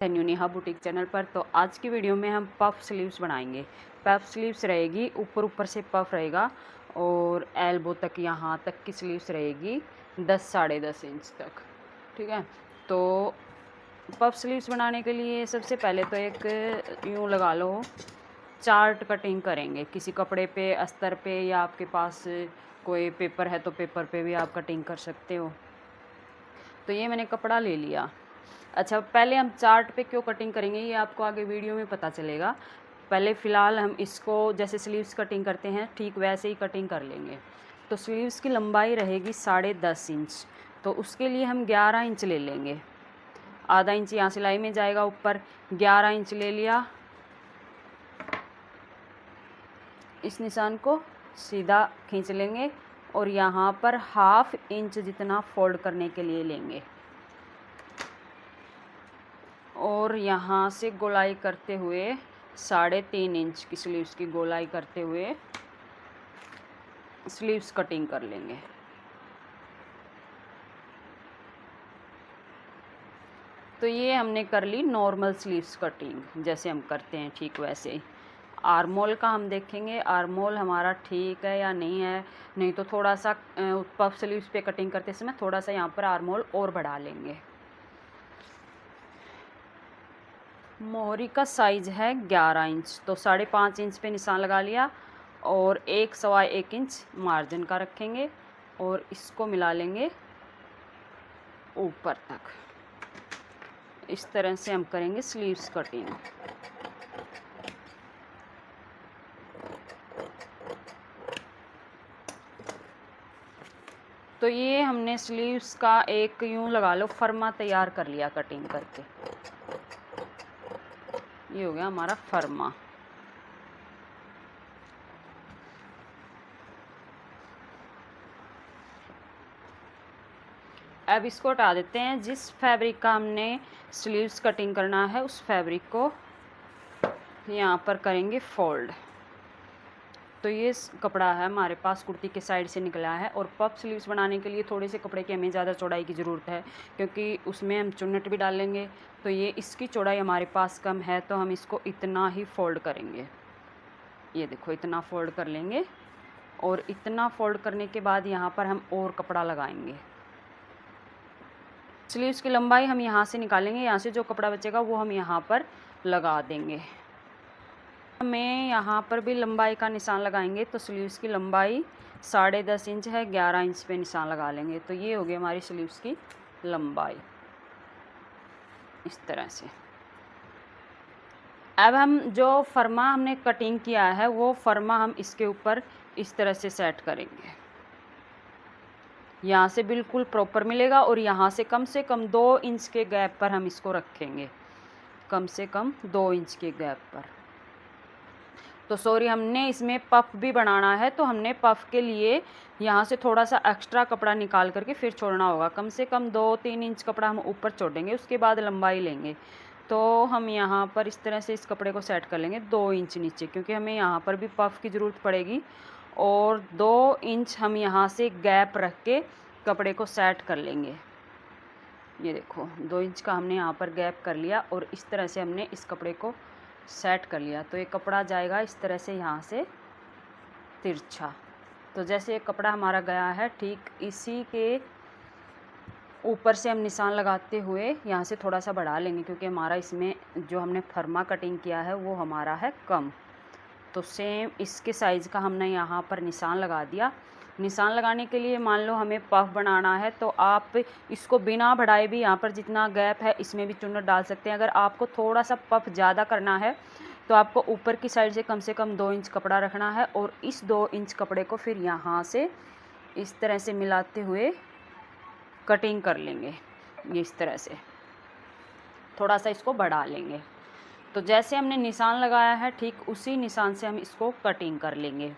New Neha boutique channel पर। तो आज की वीडियो में हम पफ स्लीव्स बनाएंगे। पफ स्लीव्स रहेगी, ऊपर से पफ रहेगा और एल्बो तक, यहाँ तक की स्लीव्स रहेगी 10 साढ़े 10 इंच तक। ठीक है, तो पफ स्लीव्स बनाने के लिए सबसे पहले तो एक यूँ लगा लो, चार्ट कटिंग करेंगे किसी कपड़े पे, अस्तर पे, या आपके पास कोई पेपर है तो पेपर पे भी आप कटिंग कर सकते हो। तो ये मैंने कपड़ा ले लिया। अच्छा, पहले हम चार्ट पे क्यों कटिंग करेंगे ये आपको आगे वीडियो में पता चलेगा। पहले फ़िलहाल हम इसको जैसे स्लीव्स कटिंग करते हैं ठीक वैसे ही कटिंग कर लेंगे। तो स्लीव्स की लंबाई रहेगी 10.5 इंच, तो उसके लिए हम 11 इंच ले लेंगे। आधा इंच यहाँ सिलाई में जाएगा ऊपर, 11 इंच ले लिया। इस निशान को सीधा खींच लेंगे और यहाँ पर हाफ इंच जितना फोल्ड करने के लिए लेंगे और यहाँ से गोलाई करते हुए 3.5 इंच की स्लीव्स की गोलाई करते हुए स्लीव्स कटिंग कर लेंगे। तो ये हमने कर ली नॉर्मल स्लीव्स कटिंग जैसे हम करते हैं ठीक वैसे ही। आर्मोल का हम देखेंगे आर्मोल हमारा ठीक है या नहीं है, नहीं तो थोड़ा सा पफ स्लीव्स पे कटिंग करते समय थोड़ा सा यहाँ पर आर्मोल और बढ़ा लेंगे। मोहरी का साइज़ है 11 इंच, तो 5.5 इंच पे निशान लगा लिया और 1 सवा 1 इंच मार्जिन का रखेंगे और इसको मिला लेंगे ऊपर तक। इस तरह से हम करेंगे स्लीव्स कटिंग। तो ये हमने स्लीव्स का एक यूं लगा लो फर्मा तैयार कर लिया कटिंग करके। ये हो गया हमारा फर्मा। अब इसको हटा देते हैं। जिस फैब्रिक का हमने स्लीव्स कटिंग करना है उस फैब्रिक को यहाँ पर करेंगे फोल्ड। तो ये कपड़ा है हमारे पास कुर्ती के साइड से निकला है और पफ स्लीव्स बनाने के लिए थोड़े से कपड़े की हमें ज़्यादा चौड़ाई की ज़रूरत है क्योंकि उसमें हम चुन्नट भी डालेंगे। तो ये इसकी चौड़ाई हमारे पास कम है तो हम इसको इतना ही फोल्ड करेंगे। ये देखो इतना फोल्ड कर लेंगे और इतना फोल्ड करने के बाद यहाँ पर हम और कपड़ा लगाएंगे। स्लीव्स की लंबाई हम यहाँ से निकालेंगे, यहाँ से जो कपड़ा बचेगा वो हम यहाँ पर लगा देंगे। हमें यहाँ पर भी लंबाई का निशान लगाएंगे तो स्लीव्स की लंबाई 10.5 इंच है, 11 इंच पे निशान लगा लेंगे। तो ये हो गई हमारी स्लीव्स की लंबाई इस तरह से। अब हम जो फर्मा हमने कटिंग किया है वो फर्मा हम इसके ऊपर इस तरह से सेट करेंगे। यहाँ से बिल्कुल प्रॉपर मिलेगा और यहाँ से कम 2 इंच के गैप पर हम इसको रखेंगे, कम से कम 2 इंच के गैप पर। तो सॉरी, हमने इसमें पफ भी बनाना है तो हमने पफ के लिए यहाँ से थोड़ा सा एक्स्ट्रा कपड़ा निकाल करके फिर छोड़ना होगा। कम से कम 2-3 इंच कपड़ा हम ऊपर छोड़ेंगे, उसके बाद लंबाई लेंगे। तो हम यहाँ पर इस तरह से इस कपड़े को सेट कर लेंगे 2 इंच नीचे, क्योंकि हमें यहाँ पर भी पफ की ज़रूरत पड़ेगी। और 2 इंच हम यहाँ से गैप रख के कपड़े को सेट कर लेंगे। ये देखो 2 इंच का हमने यहाँ पर गैप कर लिया और इस तरह से हमने इस कपड़े को सेट कर लिया। तो ये कपड़ा जाएगा इस तरह से यहाँ से तिरछा। तो जैसे ये कपड़ा हमारा गया है ठीक इसी के ऊपर से हम निशान लगाते हुए यहाँ से थोड़ा सा बढ़ा लेंगे, क्योंकि हमारा इसमें जो हमने फर्मा कटिंग किया है वो हमारा है कम। तो सेम इसके साइज़ का हमने यहाँ पर निशान लगा दिया। निशान लगाने के लिए मान लो हमें पफ बनाना है तो आप इसको बिना बढ़ाए भी यहाँ पर जितना गैप है इसमें भी चुन्नट डाल सकते हैं। अगर आपको थोड़ा सा पफ ज़्यादा करना है तो आपको ऊपर की साइड से कम 2 इंच कपड़ा रखना है और इस 2 इंच कपड़े को फिर यहाँ से इस तरह से मिलाते हुए कटिंग कर लेंगे। ये इस तरह से थोड़ा सा इसको बढ़ा लेंगे। तो जैसे हमने निशान लगाया है ठीक उसी निशान से हम इसको कटिंग कर लेंगे।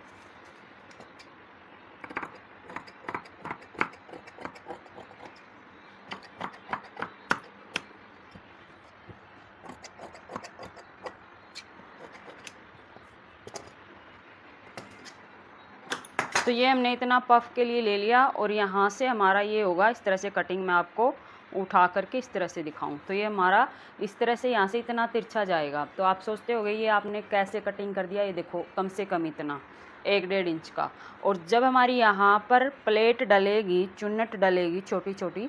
तो ये हमने इतना पफ के लिए ले लिया और यहाँ से हमारा ये होगा इस तरह से कटिंग मैं आपको उठा करके इस तरह से दिखाऊं तो ये हमारा इस तरह से यहाँ से इतना तिरछा जाएगा। तो आप सोचते होगे ये आपने कैसे कटिंग कर दिया, ये देखो कम से कम इतना 1-1.5 इंच का। और जब हमारी यहाँ पर प्लेट डलेगी, चुन्नट डलेगी छोटी छोटी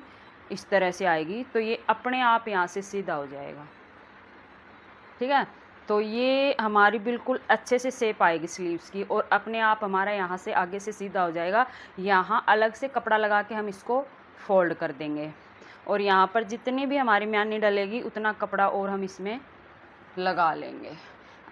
इस तरह से आएगी, तो ये अपने आप यहाँ से सीधा हो जाएगा। ठीक है, तो ये हमारी बिल्कुल अच्छे से शेप आएगी स्लीव्स की, और अपने आप हमारा यहाँ से आगे से सीधा हो जाएगा। यहाँ अलग से कपड़ा लगा के हम इसको फोल्ड कर देंगे, और यहाँ पर जितनी भी हमारी म्यानी डलेगी उतना कपड़ा और हम इसमें लगा लेंगे।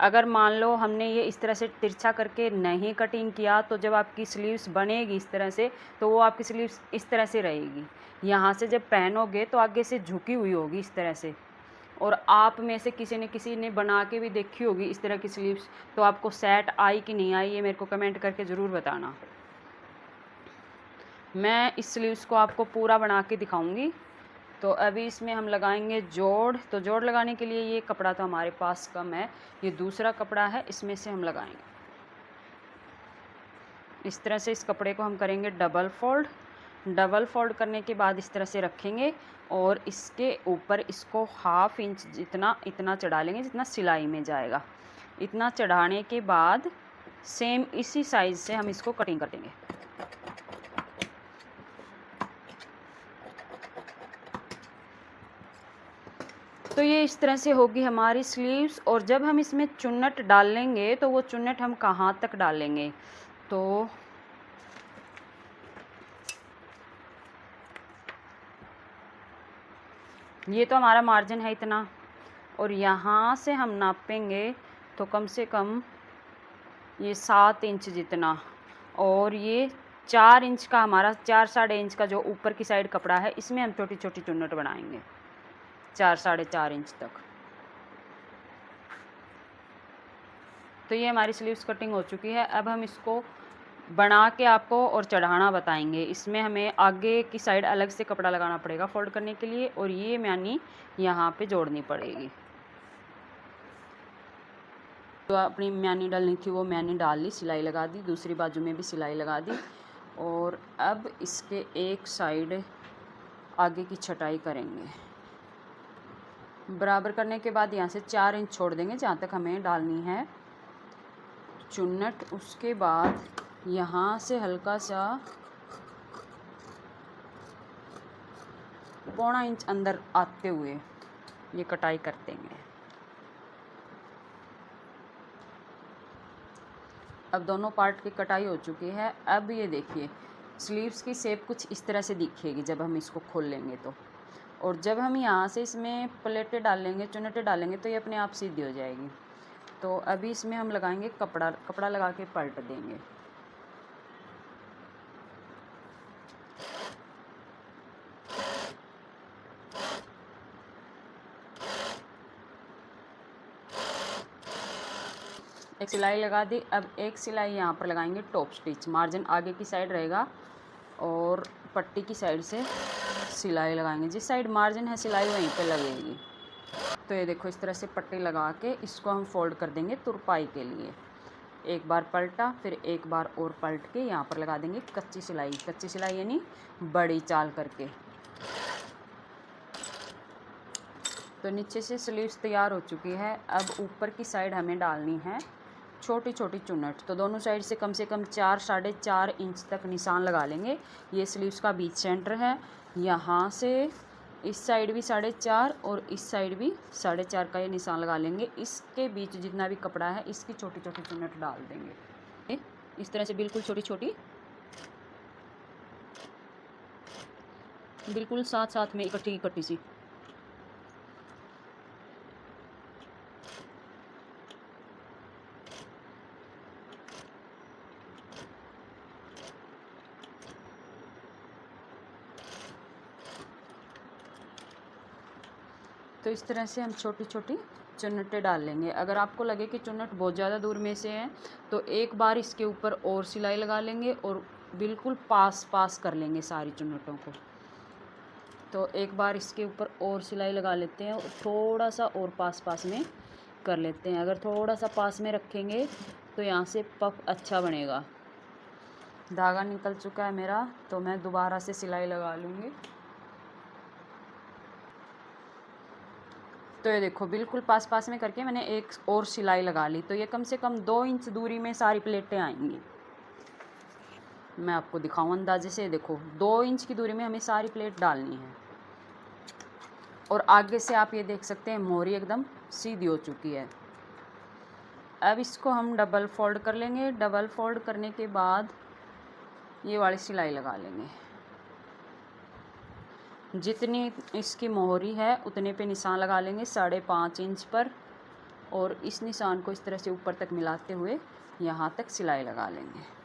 अगर मान लो हमने ये इस तरह से तिरछा करके नहीं कटिंग किया, तो जब आपकी स्लीव्स बनेगी इस तरह से, तो वो आपकी स्लीव्स इस तरह से रहेगी। यहाँ से जब पहनोगे तो आगे से झुकी हुई होगी इस तरह से। और आप में से किसी ने बना के भी देखी होगी इस तरह की स्लीव्स, तो आपको सेट आई कि नहीं आई, ये मेरे को कमेंट करके ज़रूर बताना। मैं इस स्लीव्स को आपको पूरा बना के दिखाऊंगी। तो अभी इसमें हम लगाएंगे जोड़। तो जोड़ लगाने के लिए ये कपड़ा तो हमारे पास कम है, ये दूसरा कपड़ा है, इसमें से हम लगाएंगे। इस तरह से इस कपड़े को हम करेंगे डबल फोल्ड। डबल फोल्ड करने के बाद इस तरह से रखेंगे, और इसके ऊपर इसको 1/2 इंच जितना इतना चढ़ा लेंगे जितना सिलाई में जाएगा। इतना चढ़ाने के बाद सेम इसी साइज़ से हम इसको कटिंग कर देंगे। तो ये इस तरह से होगी हमारी स्लीव्स। और जब हम इसमें चुन्नट डालेंगे तो वो चुन्नट हम कहाँ तक डालेंगे, तो ये तो हमारा मार्जिन है इतना, और यहाँ से हम नापेंगे तो कम से कम ये 7 इंच जितना, और ये 4 इंच का हमारा 4-4.5 इंच का जो ऊपर की साइड कपड़ा है, इसमें हम छोटी छोटी चुन्नट बनाएंगे 4-4.5 इंच तक। तो ये हमारी स्लीव्स कटिंग हो चुकी है। अब हम इसको बना के आपको और चढ़ाना बताएंगे। इसमें हमें आगे की साइड अलग से कपड़ा लगाना पड़ेगा फोल्ड करने के लिए, और ये म्यानी यहाँ पे जोड़नी पड़ेगी। तो अपनी म्यानी डालनी थी वो म्यानी डाल ली, सिलाई लगा दी, दूसरी बाजू में भी सिलाई लगा दी। और अब इसके एक साइड आगे की छटाई करेंगे। बराबर करने के बाद यहाँ से 4 इंच छोड़ देंगे जहाँ तक हमें डालनी है चुन्नट। उसके बाद यहाँ से हल्का सा 1/4 इंच अंदर आते हुए ये कटाई कर देंगे। अब दोनों पार्ट की कटाई हो चुकी है। अब ये देखिए स्लीव्स की शेप कुछ इस तरह से दिखेगी जब हम इसको खोल लेंगे तो। और जब हम यहाँ से इसमें प्लेटें डाल लेंगे, चुन्नटें डालेंगे, तो ये अपने आप सीधी हो जाएगी। तो अभी इसमें हम लगाएंगे कपड़ा लगा के पलट देंगे। एक सिलाई लगा दी। अब एक सिलाई यहाँ पर लगाएंगे टॉप स्टिच। मार्जिन आगे की साइड रहेगा और पट्टी की साइड से सिलाई लगाएंगे। जिस साइड मार्जिन है सिलाई वहीं पे लगेगी। तो ये देखो इस तरह से पट्टी लगा के इसको हम फोल्ड कर देंगे तुरपाई के लिए। एक बार पलटा, फिर एक बार और पलट के यहाँ पर लगा देंगे कच्ची सिलाई। कच्ची सिलाई यानी बड़ी चाल करके। तो नीचे से स्लीव्स तैयार हो चुकी है। अब ऊपर की साइड हमें डालनी है छोटी छोटी चुन्नट। तो दोनों साइड से कम 4-4.5 इंच तक निशान लगा लेंगे। ये स्लीव्स का बीच सेंटर है। यहाँ से इस साइड भी 4.5 और इस साइड भी 4.5 का ये निशान लगा लेंगे। इसके बीच जितना भी कपड़ा है इसकी छोटी छोटी चुन्नट डाल देंगे इस तरह से, बिल्कुल छोटी छोटी, बिल्कुल साथ साथ में इकट्ठी इकट्ठी सी। तो इस तरह से हम छोटी छोटी चुन्नटें डाल लेंगे। अगर आपको लगे कि चुन्नट बहुत ज़्यादा दूर में से है तो एक बार इसके ऊपर और सिलाई लगा लेंगे और बिल्कुल पास पास कर लेंगे सारी चुन्नटों को। तो एक बार इसके ऊपर और सिलाई लगा लेते हैं और थोड़ा सा और पास पास में कर लेते हैं। अगर थोड़ा सा पास में रखेंगे तो यहाँ से पफ अच्छा बनेगा। धागा निकल चुका है मेरा, तो मैं दोबारा से सिलाई लगा लूँगी। तो ये देखो बिल्कुल पास पास में करके मैंने एक और सिलाई लगा ली। तो ये कम से कम 2 इंच दूरी में सारी प्लेटें आएंगी। मैं आपको दिखाऊं अंदाजे से, देखो 2 इंच की दूरी में हमें सारी प्लेट डालनी है। और आगे से आप ये देख सकते हैं मोहरी एकदम सीधी हो चुकी है। अब इसको हम डबल फोल्ड कर लेंगे। डबल फोल्ड करने के बाद ये वाली सिलाई लगा लेंगे। जितनी इसकी मोहरी है उतने पे निशान लगा लेंगे 5.5 इंच पर, और इस निशान को इस तरह से ऊपर तक मिलाते हुए यहाँ तक सिलाई लगा लेंगे।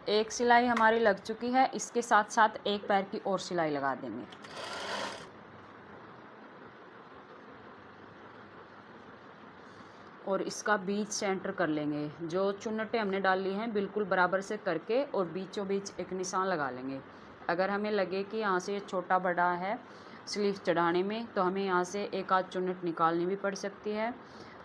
एक सिलाई हमारी लग चुकी है, इसके साथ साथ एक पैर की और सिलाई लगा देंगे। और इसका बीच सेंटर कर लेंगे। जो चुन्नटें हमने डाली हैं बिल्कुल बराबर से करके और बीचों बीच एक निशान लगा लेंगे। अगर हमें लगे कि यहाँ से छोटा बड़ा है स्लीव चढ़ाने में, तो हमें यहाँ से एक आध चुन्नट निकालनी भी पड़ सकती है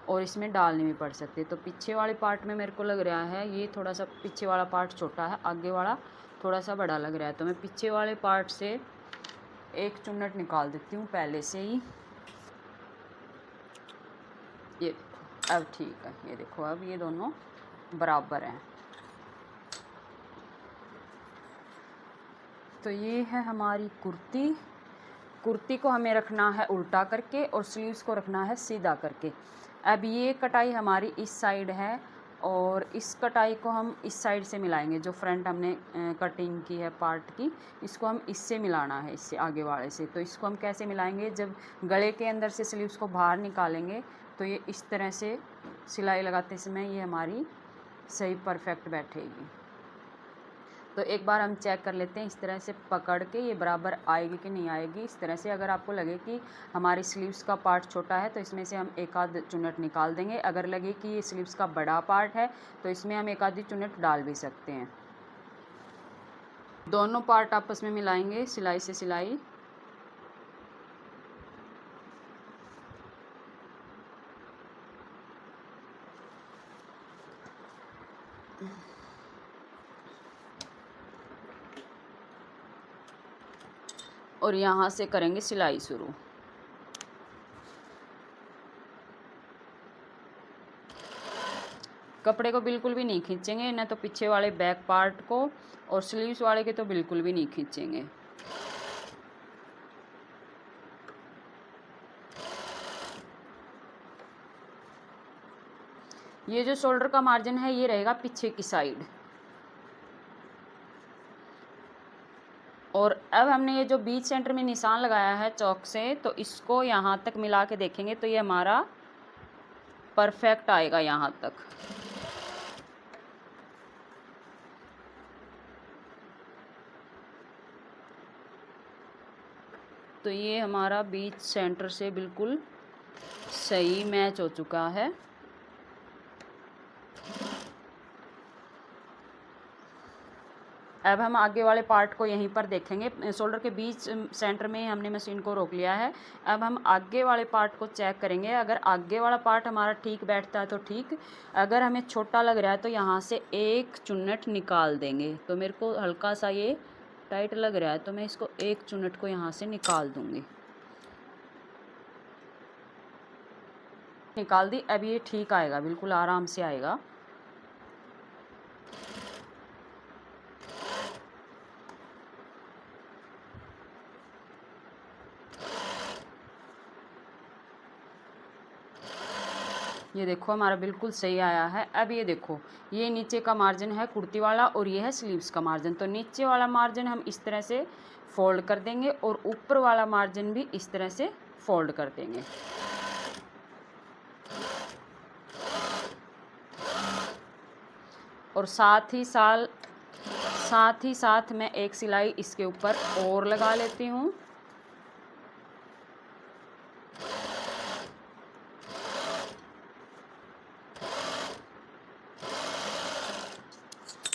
और इसमें डालनी भी पड़ सकती है। तो पीछे वाले पार्ट में मेरे को लग रहा है ये थोड़ा सा पीछे वाला पार्ट छोटा है, आगे वाला थोड़ा सा बड़ा लग रहा है। तो मैं पीछे वाले पार्ट से एक चुन्नट निकाल देती हूँ पहले से ही। ये अब ठीक है, ये देखो अब ये दोनों बराबर हैं। तो ये है हमारी कुर्ती। कुर्ती को हमें रखना है उल्टा करके और स्लीव्स को रखना है सीधा करके। अब ये कटाई हमारी इस साइड है और इस कटाई को हम इस साइड से मिलाएंगे। जो फ्रंट हमने कटिंग की है पार्ट की, इसको हम इससे मिलाना है, इससे आगे वाले से। तो इसको हम कैसे मिलाएंगे, जब गले के अंदर से स्लीव्स को बाहर निकालेंगे तो ये इस तरह से सिलाई लगाते समय ये हमारी सही परफेक्ट बैठेगी। तो एक बार हम चेक कर लेते हैं इस तरह से पकड़ के ये बराबर आएगी कि नहीं आएगी। इस तरह से अगर आपको लगे कि हमारी स्लीव्स का पार्ट छोटा है तो इसमें से हम एक आध चुन्नट निकाल देंगे। अगर लगे कि ये स्लीव्स का बड़ा पार्ट है तो इसमें हम एक आधी चुन्नट डाल भी सकते हैं। दोनों पार्ट आपस में मिलाएंगे सिलाई से सिलाई। और यहाँ से करेंगे सिलाई शुरू। कपड़े को बिल्कुल भी नहीं खींचेंगे, ना तो पीछे वाले बैक पार्ट को, और स्लीव्स वाले के तो बिल्कुल भी नहीं खींचेंगे। ये जो शोल्डर का मार्जिन है ये रहेगा पीछे की साइड। और अब हमने ये जो बीच सेंटर में निशान लगाया है चौक से, तो इसको यहाँ तक मिला के देखेंगे तो ये हमारा परफेक्ट आएगा यहाँ तक। तो ये हमारा बीच सेंटर से बिल्कुल सही मैच हो चुका है। अब हम आगे वाले पार्ट को यहीं पर देखेंगे। शोल्डर के बीच सेंटर में हमने मशीन को रोक लिया है। अब हम आगे वाले पार्ट को चेक करेंगे। अगर आगे वाला पार्ट हमारा ठीक बैठता है तो ठीक, अगर हमें छोटा लग रहा है तो यहाँ से एक चुन्नट निकाल देंगे। तो मेरे को हल्का सा ये टाइट लग रहा है तो मैं इसको एक चुन्नट को यहाँ से निकाल दूँगी। निकाल दी। अब ये ठीक आएगा, बिल्कुल आराम से आएगा। ये देखो हमारा बिल्कुल सही आया है। अब ये देखो ये नीचे का मार्जिन है कुर्ती वाला और ये है स्लीव्स का मार्जिन। तो नीचे वाला मार्जिन हम इस तरह से फोल्ड कर देंगे और ऊपर वाला मार्जिन भी इस तरह से फोल्ड कर देंगे। और साथ ही साथ मैं एक सिलाई इसके ऊपर और लगा लेती हूँ।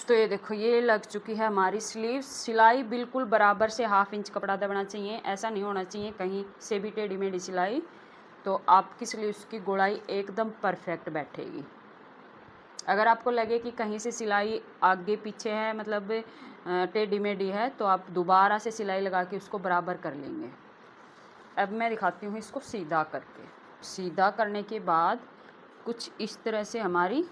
तो ये देखो ये लग चुकी है हमारी स्लीव्स। सिलाई बिल्कुल बराबर से 1/2 इंच कपड़ा दबना चाहिए, ऐसा नहीं होना चाहिए कहीं से भी टेढ़ी मेढ़ी सिलाई, तो आपकी स्लीव्स की गोलाई एकदम परफेक्ट बैठेगी। अगर आपको लगे कि कहीं से सिलाई आगे पीछे है, मतलब टेढ़ी मेढ़ी है, तो आप दोबारा से सिलाई लगा के उसको बराबर कर लेंगे। अब मैं दिखाती हूँ इसको सीधा करके। सीधा करने के बाद कुछ इस तरह से हमारी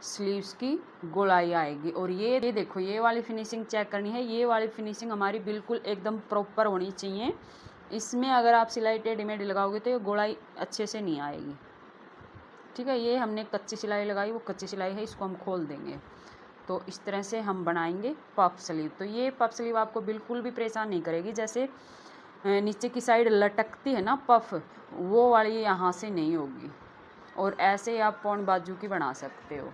स्लीव्स की गोलाई आएगी। और ये देखो ये वाली फिनिशिंग चेक करनी है, ये वाली फिनिशिंग हमारी बिल्कुल एकदम प्रॉपर होनी चाहिए। इसमें अगर आप सिलाई टेढ़ी मेढ़ी लगाओगे तो ये गोलाई अच्छे से नहीं आएगी। ठीक है, ये हमने कच्ची सिलाई लगाई, वो कच्ची सिलाई है, इसको हम खोल देंगे। तो इस तरह से हम बनाएंगे पफ स्लीव। तो ये पफ स्लीव आपको बिल्कुल भी परेशान नहीं करेगी। जैसे नीचे की साइड लटकती है ना पफ, वो वाली यहाँ से नहीं होगी। और ऐसे ही आप पौन बाजू की बना सकते हो।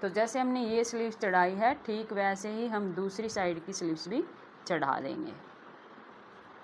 तो जैसे हमने ये स्लीव्स चढ़ाई है, ठीक वैसे ही हम दूसरी साइड की स्लीव्स भी चढ़ा देंगे।